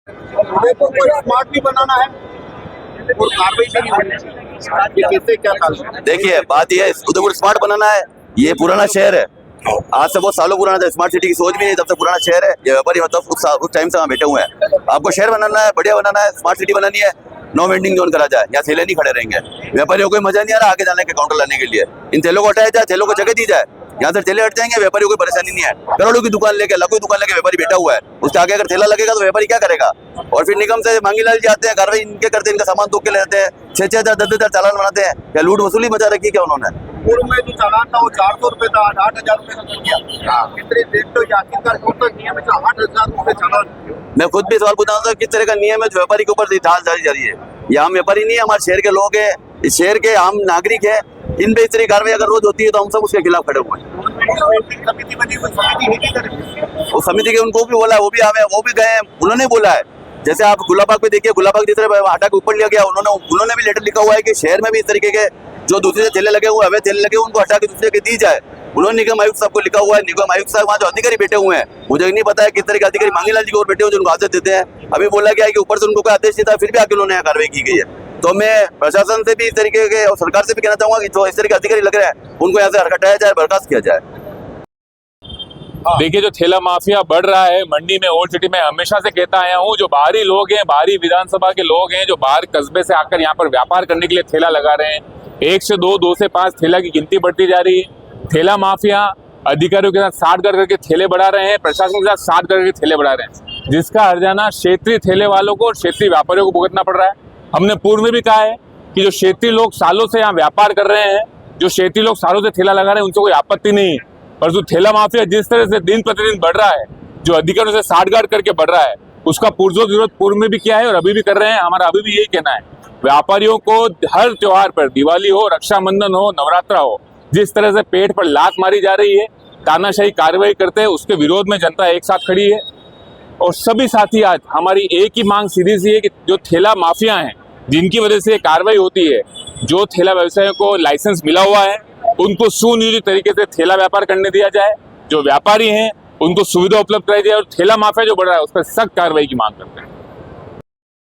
देखो कोई स्मार्ट भी बनाना है और कार्रवाई भी नहीं होनी चाहिए। ये किससे क्या ताल्लुक है? देखिए बात यह है, उदयपुर स्मार्ट बनाना है। ये पुराना शहर है, आज से बहुत सालों पुराना था। स्मार्ट सिटी की सोच भी नहीं, तब से पुराना शहर है। ये व्यापारी मतलब उस टाइम से वहाँ बैठे हुए हैं। आपको शहर बनाना है, बढ़िया बनाना है, स्मार्ट सिटी बनानी है, नो वेंडिंग जोन करा जाए, यहाँ ठेले नहीं खड़े रहेंगे। व्यापारियों को मजा नहीं आ रहा आगे जाने के काउंटर लाने के लिए। इन ठेलों को हटाया जाए, ठेलों को जगह दी जाए, यहाँ से ठेले हट जाएंगे, व्यापारियों को परेशानी नहीं है। करोड़ों की दुकान लेके, लाखों की दुकान लेके व्यापारी बैठा हुआ है, उसके आगे अगर ठेला लगेगा तो व्यापारी क्या करेगा? और फिर निगम से मांगीलाल जी आते हैं, कार्रवाई इनके करते हैं, इनका सामान तोड़ के ले जाते हैं, 6,000 10,000 चालान बनाते हैं। क्या लूट वसूली मचा रखी क्या उन्होंने? पूर्व में जो चालान था वो 400 रुपए था, 8,000 रुपए का कर दिया। कितने देख तो आखिरकार कौन सा नियम है जो 8,000 रुपए चालान? मैं खुद भी सवाल पूछता हूँ किस तरह का नियम है जो व्यापारी के ऊपर ढाल डाली जा रही है। ये हम व्यापारी नहीं है, हमारे शहर के लोग हैं, इस शहर के आम नागरिक है। इन पे इस तरह की कार्रवाई अगर रोज होती है तो हम सब उसके खिलाफ खड़े हुए हैं। समिति बनी हुई, समिति है किधर? वो समिति के उनको भी बोला है, वो भी आवे, वो भी गए हैं, उन्होंने बोला है। जैसे आप गुलाबाग पे देखिए, गुलाबाग जिस तरह हटा के ऊपर लिया गया, उन्होंने भी लेटर लिखा हुआ है कि शहर में भी इस तरीके के जो दूसरे से ठेले लगे हुए, अवैध ठेले लगे, उनको हटा के दूसरे के दी जाए। उन्होंने निगम आयुक्त साहब को लिखा हुआ है। निगम आयुक्त साहब वहाँ जो अधिकारी बैठे हुए हैं, मुझे नहीं पता है किस तरह के अधिकारी मांगीलाल जी को और बैठे हुए जो उनको आदेश देते हैं। अभी बोला गया है कि ऊपर से उनको कोई आदेश नहीं था, फिर भी आके उन्होंने यहाँ कार्रवाई की गई है। तो मैं प्रशासन से भी इस तरीके के और सरकार से भी कहना चाहूंगा कि जो इस तरह के अधिकारी लग रहे हैं उनको यहाँ से हटाया जाए, बर्खास्त किया जाए। देखिए, जो ठेला माफिया बढ़ रहा है मंडी में, ओल्ड सिटी में, हमेशा से कहता आया हूँ, जो बाहरी लोग हैं, बाहरी विधानसभा के लोग हैं, जो बाहर कस्बे से आकर यहाँ पर व्यापार करने के लिए ठेला लगा रहे हैं, 1 से 2, 2 से 5 ठेला की गिनती बढ़ती जा रही है। ठेला माफिया अधिकारियों के साथ साठ करके ठेले बढ़ा रहे हैं, प्रशासन के साथ साठ करके ठेले बढ़ा रहे हैं, जिसका हर्जाना क्षेत्रीय ठेले वालों को और क्षेत्रीय व्यापारियों को भुगतना पड़ रहा है। हमने पूर्व में भी कहा है कि जो क्षेत्रीय लोग सालों से यहाँ व्यापार कर रहे हैं, जो क्षेत्रीय लोग सालों से ठेला लगा रहे हैं, उनसे कोई आपत्ति नहीं है। पर जो ठेला माफिया जिस तरह से दिन प्रतिदिन बढ़ रहा है, जो अधिकारियों से साठगांठ करके बढ़ रहा है, उसका पुरजोर विरोध पूर्व में भी किया है और अभी भी कर रहे हैं। हमारा अभी भी यही कहना है, व्यापारियों को हर त्योहार पर, दिवाली हो, रक्षाबंधन हो, नवरात्रा हो, जिस तरह से पेट पर लात मारी जा रही है, तानाशाही कार्रवाई करते हैं, उसके विरोध में जनता एक साथ खड़ी है। और सभी साथी आज हमारी एक ही मांग सीधी सी है कि जो ठेला माफिया हैं, जिनकी वजह से कार्रवाई होती है, जो ठेला व्यवसायियों को लाइसेंस मिला हुआ है, उनको सुनियोजित तरीके से ठेला व्यापार करने दिया जाए। जो व्यापारी हैं उनको सुविधा उपलब्ध कराई जाए और ठेला माफिया जो बढ़ रहा है उस पर सख्त कार्रवाई की मांग करते हैं।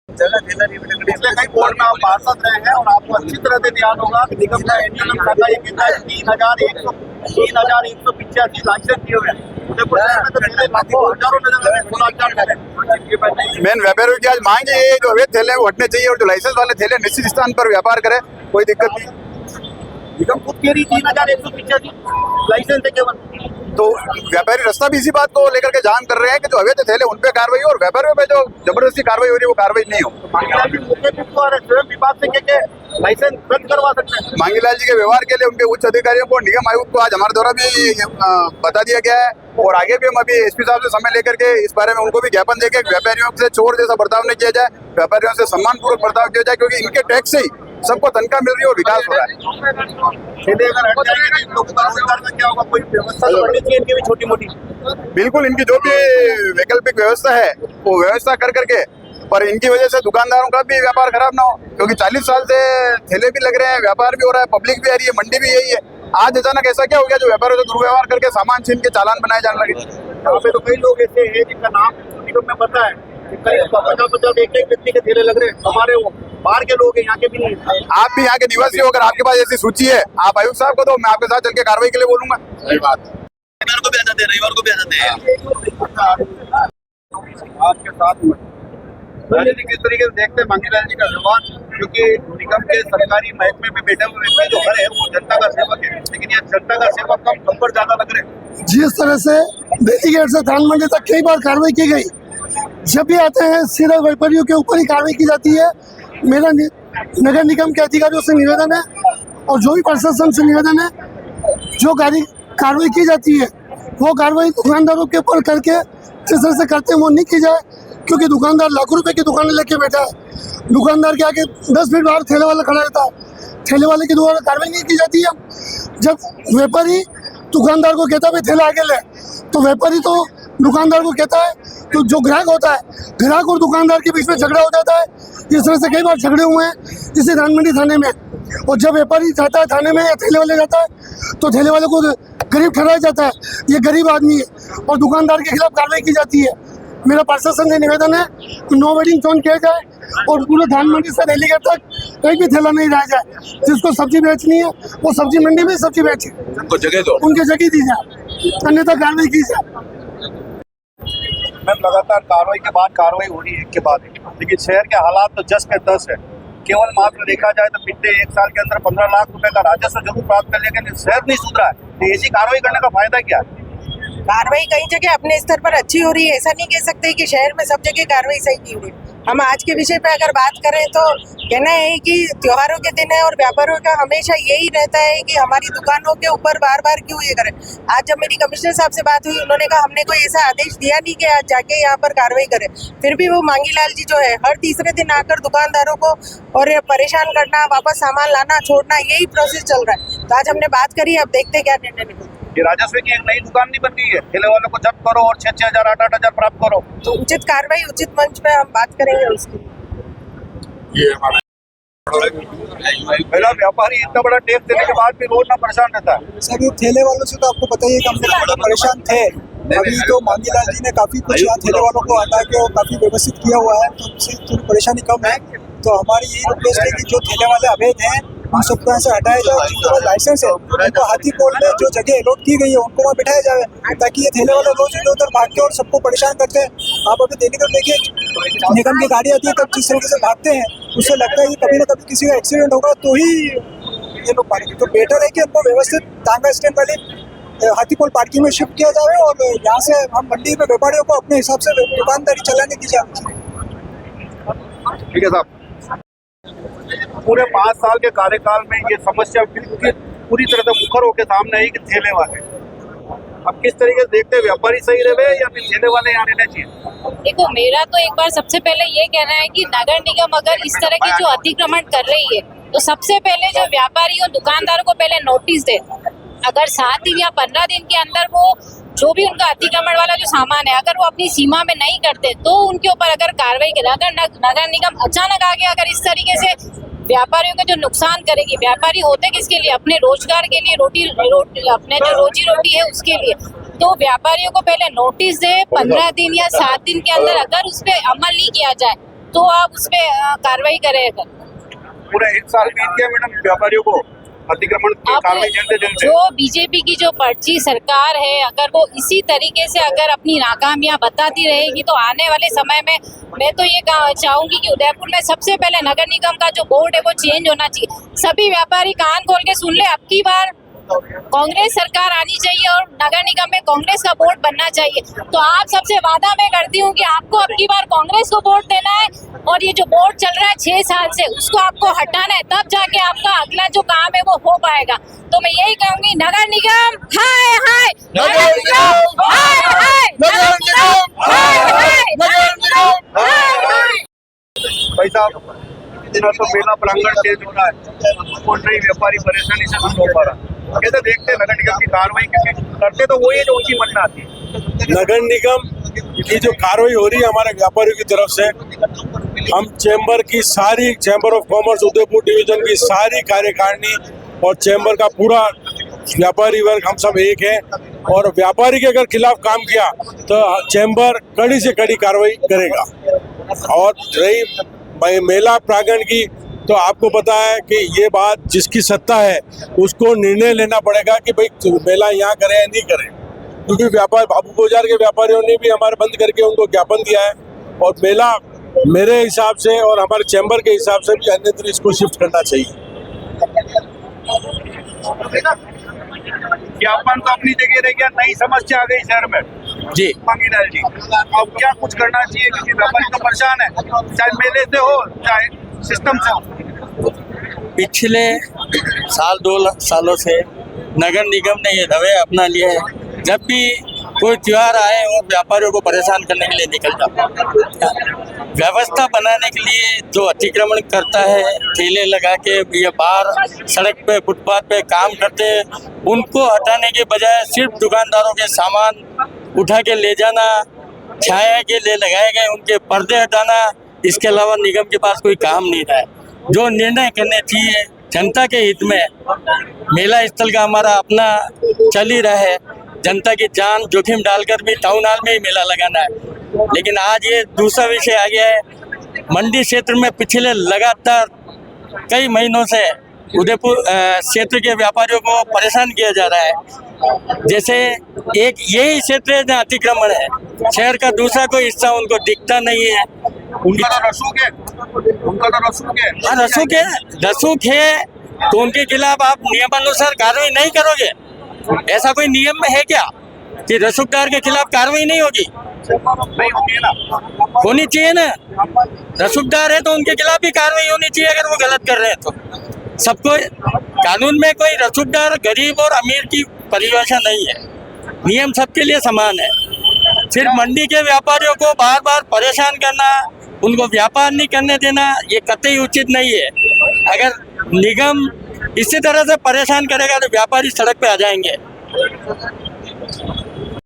पिछले कई बोर्ड में आप पार्षद रहे हैं और आपको अच्छी तरह से ध्यान होगा कि निगम का एंटीनम खाता ये कहता है 3,185 लाइसेंस दिए हुए हैं। मेन व्यापारियों की आज मांग है, जो अवैध ठेले हैं वो हटने चाहिए और जो लाइसेंस वाले ठेले निश्चित स्थान पर व्यापार करें, कोई दिक्कत नहीं। निगम खुद कह रही 3,185 लाइसेंस है केवल। तो व्यापारी रास्ता भी इसी बात को लेकर के जाम कर रहे हैं कि जो अवैध ठेले उन पे कार्रवाई हो और व्यापारियों पे जो जबरदस्ती कार्रवाई हो रही है वो कार्रवाई नहीं हो। मांगीलाल जी मौके पे तो आ रहे, स्वयं विभाग से कह के लाइसेंस रद्द करवा सकते हैं। मांगीलाल जी के व्यवहार के लिए उनके उच्च अधिकारियों को, निगम आयुक्त को आज हमारे द्वारा भी बता दिया गया है और आगे भी हम अभी एसपी साहब से समय लेकर के इस बारे में उनको भी ज्ञापन देके व्यापारियों से चोर जैसा बर्ताव नहीं किया जाए, व्यापारियों से सम्मानपूर्वक बर्ताव किया जाए, क्योंकि इनके टैक्स से ही सबको तनख्वाह मिल रही है और विकास हो रहा है। ठेले अगर हट जाएंगे तो लोगों का रोजगार का क्या होगा? कोई व्यवस्था तो करनी चाहिए इनकी भी छोटी मोटी। बिल्कुल, इनकी जो भी वैकल्पिक व्यवस्था है वो व्यवस्था कर करके, पर इनकी वजह से दुकानदारों का भी व्यापार खराब ना हो, क्योंकि 40 साल से ठेले भी लग रहे हैं, व्यापार भी हो रहा है, पब्लिक भी आ रही है, मंडी भी यही है। आज अचानक ऐसा क्या हो गया जो व्यापारियों से दुर्व्यवहार करके सामान छीन के चालान बनाए जाने लगे? यहाँ पे तो कई लोग ऐसे हैं जिनका नाम निगम में पता है, कई 50-50 एक व्यक्ति के ठेले लग रहे हैं। हमारे वो बाहर के लोग हैं, यहाँ के भी नहीं। आप भी यहाँ के निवासी हो, अगर आपके पास ऐसी सूची है आप आयुक्त साहब को दो, मैं आपके साथ चल के कार्रवाई के लिए बोलूंगा। सही बात, रविवार को भी आ जाते हैं, रविवार को भी आ जाते हैं। आपके साथ किस तरीके से देखते हैं मांगीलाल जी का व्यवहार, क्योंकि निगम के सरकारी महकमे में बैठे हुए व्यक्ति जो है वो जनता का सेवक है, लेकिन यहाँ जनता का सेवक कम नंबर ज्यादा लग रहे हैं। जिस तरह से दिल्ली गेट से धान मंडी तक कई बार कार्रवाई की गई, जब भी आते हैं सीधा व्यापारियों के ऊपर ही कार्रवाई की जाती है। मेरा नगर निगम के अधिकारियों से निवेदन है और जो भी प्रशासन से निवेदन है, जो कार्रवाई की जाती है वो कार्रवाई दुकानदारों के ऊपर करके जिस तरह से करते हैं वो नहीं की जाए, क्योंकि दुकानदार लाखों रुपए की दुकानें लेके बैठा है। दुकानदार के आगे 10 फीट बाहर ठेले वाला खड़ा रहता है, ठेले वाले के द्वारा कार्रवाई नहीं की जाती है। जब व्यापारी दुकानदार को कहता है भाई ठेला आगे ले, तो व्यापारी तो दुकानदार को कहता है, तो जो ग्राहक होता है, ग्राहक और दुकानदार के बीच में झगड़ा हो जाता है। इस तरह से कई बार झगड़े हुए हैं इसी धान मंडी थाने में। और जब व्यापारी जाता है थाने में या ठेले वाले जाता है तो ठेले वाले को गरीब ठहराया जाता है, ये गरीब आदमी है, और दुकानदार के खिलाफ कार्रवाई की जाती है। मेरा प्रशासन से निवेदन है कि नो वेडिंग जोन किया जाए और पूरे धान मंडी से रेलीगेट तक एक भी थैला नहीं रह जाए। जिसको सब्जी बेचनी है वो सब्जी मंडी में सब्जी बेचे, उनको जगह दो। उनकी जगह दी जाए, अन्यथा कार्रवाई की जाए। मैम लगातार कार्रवाई के बाद कार्रवाई हो रही है एक के बाद एक, लेकिन शहर के हालात तो 10 पे 10 है। केवल मात्र देखा जाए तो पिछले 1 साल के अंदर 15 लाख रुपए का राजस्व जरूर प्राप्त कर लिया, लेकिन शहर नहीं सुधरा है। तो ऐसी कार्रवाई करने का फायदा क्या है? कार्रवाई कई जगह अपने स्तर पर अच्छी हो रही है, ऐसा नहीं कह सकते कि शहर में सब जगह कार्रवाई सही नहीं हो रही। हम आज के विषय पे अगर बात करें तो कहना है कि त्योहारों के दिन है और व्यापारियों का हमेशा यही रहता है कि हमारी दुकानों के ऊपर बार बार क्यों ये करें। आज जब मेरी कमिश्नर साहब से बात हुई, उन्होंने कहा हमने कोई ऐसा आदेश दिया नहीं कि आज जाके यहाँ पर कार्रवाई करें। फिर भी वो मांगीलाल जी जो है हर तीसरे दिन आकर दुकानदारों को और ये परेशान करना, वापस सामान लाना छोड़ना, यही प्रोसेस चल रहा है। तो आज हमने बात करी, अब देखते क्या निर्णय निकलता है। ये राजस्व की एक नई दुकान नहीं बन गई है, ठेले वालों को जब्त करो और 6-6 हजार 8-8 हजार प्राप्त करो। तो उचित कार्रवाई उचित मंच पे हम बात करेंगे उसकी। पहला व्यापारी इतना बड़ा टैक्स देने के बाद भी रोज ना परेशान रहता है। सर ये ठेले वालों से तो आपको पता ही है कि हम लोग बड़े परेशान थे। अभी तो मांगीलाल जी ने काफी कुछ यहाँ ठेले वालों को हटा के और काफी व्यवस्थित किया हुआ है, तो उनसे थोड़ी परेशानी कम है। तो हमारी यही रिक्वेस्ट है कि जो ठेले वाले अवैध हैं उन सबको यहाँ से हटाया जाए। जिनके पास लाइसेंस है उनको हाथीपोल में जो जगह अलॉट की गई है उनको वहाँ बिठाया जाए, ताकि ये ठेले वाले रोज इधर उधर भागते और सबको परेशान करते हैं। आप अभी देखिए निगम की गाड़ी आती है तब जिस तरीके से भागते हैं, उससे लगता है कि कभी ना कभी किसी का एक्सीडेंट होगा तो ही ये लोग भागेंगे। तो बेटर है कि उनको व्यवस्थित टांगा स्टैंड वाली हाथीपोल पार्किंग में शिफ्ट किया जाए और यहाँ से हम मंडी में व्यापारियों को अपने हिसाब से दुकानदारी चलाने दी जाए। ठीक है साहब, पूरे 5 साल के कार्यकाल में ये समस्या बिल्कुल पूरी तरह से मुखर होकर सामने आई कि ठेले वाले, अब किस तरीके से देखते हैं, व्यापारी सही रहे या फिर ठेले वाले यहाँ रहना चाहिए? देखो, मेरा तो एक बार सबसे पहले ये कहना है कि नगर निगम अगर इस तरह के जो अतिक्रमण कर रही है तो सबसे पहले जो व्यापारी और दुकानदारों को पहले नोटिस दे। अगर 7 दिन या 15 दिन के अंदर वो जो भी उनका अतिक्रमण वाला जो सामान है अगर वो अपनी सीमा में नहीं करते तो उनके ऊपर अगर कार्रवाई करे। अगर नगर निगम अचानक आगे अगर इस तरीके से व्यापारियों को जो नुकसान करेगी, व्यापारी होते किसके लिए? अपने रोजगार के लिए, अपने जो रोजी रोटी है उसके लिए। तो व्यापारियों को पहले नोटिस दे, 15 दिन या 7 दिन के अंदर अगर उस पर अमल नहीं किया जाए तो आप उस पर कार्रवाई करेगा। पूरा 1 साल बीत गया मैडम व्यापारियों को अतिक्रमण की कार्रवाई जल्द जो बीजेपी की जो पर्ची सरकार है, अगर वो इसी तरीके से अगर अपनी नाकामियां बताती रहेगी तो आने वाले समय में मैं तो ये चाहूंगी कि उदयपुर में सबसे पहले नगर निगम का जो बोर्ड है वो चेंज होना चाहिए। सभी व्यापारी कान खोल के सुन ले, अब की बार कांग्रेस सरकार आनी चाहिए और नगर निगम में कांग्रेस का बोर्ड बनना चाहिए। तो आप सबसे वादा मैं करती हूँ कि आपको अब की बार कांग्रेस को वोट देना है और ये जो बोर्ड चल रहा है 6 साल से उसको आपको हटाना है, तब जाके आपका अगला जो काम है वो हो पाएगा। तो मैं यही कहूंगी, नगर निगम हाय हाय, नगर निगम हाय हाय, नगर निगम हाय हाय, नगर निगम हाय हाय। भाई साहब, इतना तो मेला प्रांगण चेंज हो रहा है, कोई नहीं व्यापारी परेशानी से दूर हो पा रहा। कैसे देखते हैं नगर निगम की कार्रवाई, क्योंकि करते तो वही है जो उनकी मन में आती है। नगर निगम की जो कार्रवाई हो रही है हमारे व्यापारियों की तरफ से, हम चैम्बर की सारी, chamber of commerce Udaipur division की सारी कार्यकारिणी और चैम्बर का पूरा व्यापारी वर्ग हम सब एक है और व्यापारी के अगर खिलाफ काम किया तो चैम्बर कड़ी से कड़ी कार्रवाई करेगा। और रही मेला प्रांगण की, तो आपको पता है कि ये बात जिसकी सत्ता है उसको निर्णय लेना पड़ेगा कि भाई मेला यहाँ करें या नहीं करें, क्योंकि व्यापार बाबू बाजार के व्यापारियों ने भी हमारे बंद करके उनको ज्ञापन दिया है और मेला मेरे हिसाब से और हमारे चैम्बर के हिसाब से भी अन्यत्र इसको शिफ्ट करना चाहिए। ज्ञापन तो अपनी जगह रह गया, नई समस्या आ गई शहर में जी मांगीलाल जी, अब क्या कुछ करना चाहिए? क्योंकि व्यापारी तो परेशान है, चाहे मेले से हो चाहे सिस्टम से हो। पिछले साल 2 सालों से नगर निगम ने ये रवैया अपना लिया है, जब भी कोई त्योहार आए और व्यापारियों को परेशान करने के लिए निकल जाता है। व्यवस्था बनाने के लिए जो अतिक्रमण करता है, ठेले लगा के ये बाहर सड़क पे फुटपाथ पे काम करते हैं, उनको हटाने के बजाय सिर्फ दुकानदारों के सामान उठा के ले जाना, छाया के लिए लगाए गए उनके पर्दे हटाना, इसके अलावा निगम के पास कोई काम नहीं रहा है। जो निर्णय करने चाहिए जनता के हित में, मेला स्थल का हमारा अपना चल ही रहा है, जनता की जान जोखिम डालकर भी टाउन हॉल में ही मेला लगाना है। लेकिन आज ये दूसरा विषय आ गया है। मंडी क्षेत्र में पिछले लगातार कई महीनों से उदयपुर क्षेत्र के व्यापारियों को परेशान किया जा रहा है। जैसे एक यही क्षेत्र है जहाँ अतिक्रमण है, शहर का दूसरा कोई हिस्सा उनको दिखता नहीं है। उनका तो रसूख है, उनका तो रसूख है। हाँ, रसूख है तो उनके खिलाफ आप नियमानुसार कार्रवाई नहीं करोगे? ऐसा कोई नियम में है क्या कि रसूखदार के खिलाफ कार्रवाई नहीं होगी? नहीं होगी ना, होनी चाहिए ना। रसूखदार है तो उनके खिलाफ भी कार्रवाई होनी चाहिए अगर वो गलत कर रहे हैं तो। सबको कानून में कोई रसूखदार गरीब और अमीर की परिभाषा नहीं है, नियम सबके लिए समान है। सिर्फ मंडी के व्यापारियों को बार बार परेशान करना, उनको व्यापार नहीं करने देना, ये कतई उचित नहीं है। अगर निगम इसी तरह से परेशान करेगा तो व्यापारी सड़क पे आ जाएंगे।